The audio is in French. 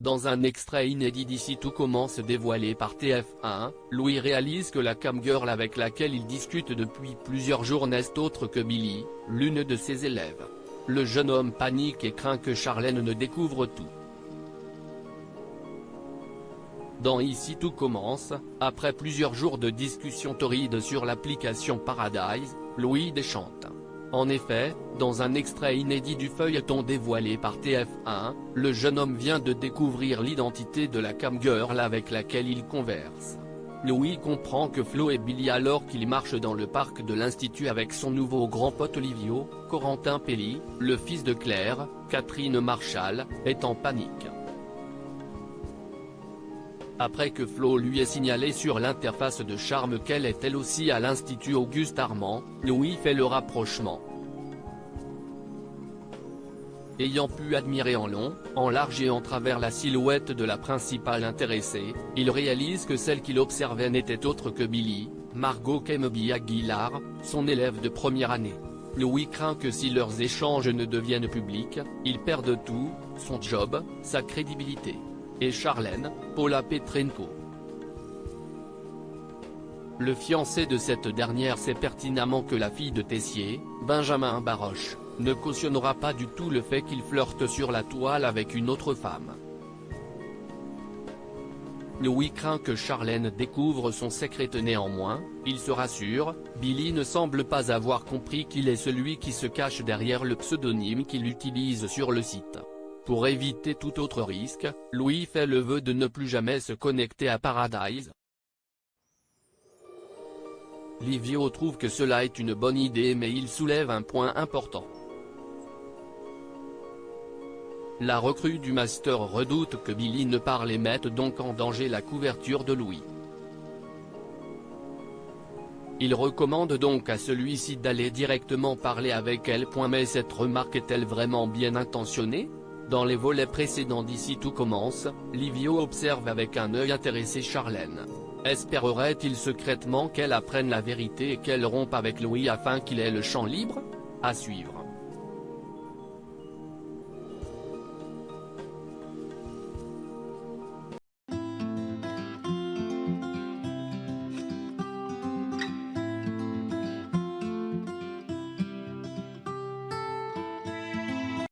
Dans un extrait inédit d'Ici tout commence dévoilé par TF1, Louis réalise que la camgirl avec laquelle il discute depuis plusieurs jours n'est autre que Billy, l'une de ses élèves. Le jeune homme panique et craint que Charlène ne découvre tout. Dans Ici tout commence, après plusieurs jours de discussions torrides sur l'application Paradise, Louis déchante. En effet, dans un extrait inédit du feuilleton dévoilé par TF1, le jeune homme vient de découvrir l'identité de la camgirl avec laquelle il converse. Louis comprend que Flo est Billy alors qu'il marche dans le parc de l'Institut avec son nouveau grand pote Olivio. Corentin Pelli, le fils de Claire, Catherine Marchal, est en panique. Après que Flo lui ait signalé sur l'interface de charme qu'elle est elle aussi à l'Institut Auguste Armand, Louis fait le rapprochement. Ayant pu admirer en long, en large et en travers la silhouette de la principale intéressée, il réalise que celle qu'il observait n'était autre que Billy, Margot Kemby Aguilar, son élève de première année. Louis craint que si leurs échanges ne deviennent publics, ils perdent tout, son job, sa crédibilité. Et Charlène, Paula Petrenko. Le fiancé de cette dernière sait pertinemment que la fille de Tessier, Benjamin Baroche, ne cautionnera pas du tout le fait qu'il flirte sur la toile avec une autre femme. Louis craint que Charlène découvre son secret. Néanmoins, il se rassure, Billy ne semble pas avoir compris qu'il est celui qui se cache derrière le pseudonyme qu'il utilise sur le site. Pour éviter tout autre risque, Louis fait le vœu de ne plus jamais se connecter à Paradise. Livio trouve que cela est une bonne idée mais il soulève un point important. La recrue du master redoute que Billy ne parle et mette donc en danger la couverture de Louis. Il recommande donc à celui-ci d'aller directement parler avec elle. Mais cette remarque est-elle vraiment bien intentionnée ? Dans les volets précédents d'Ici tout commence, Livio observe avec un œil intéressé Charlène. Espérerait-il secrètement qu'elle apprenne la vérité et qu'elle rompe avec Louis afin qu'il ait le champ libre ? À suivre.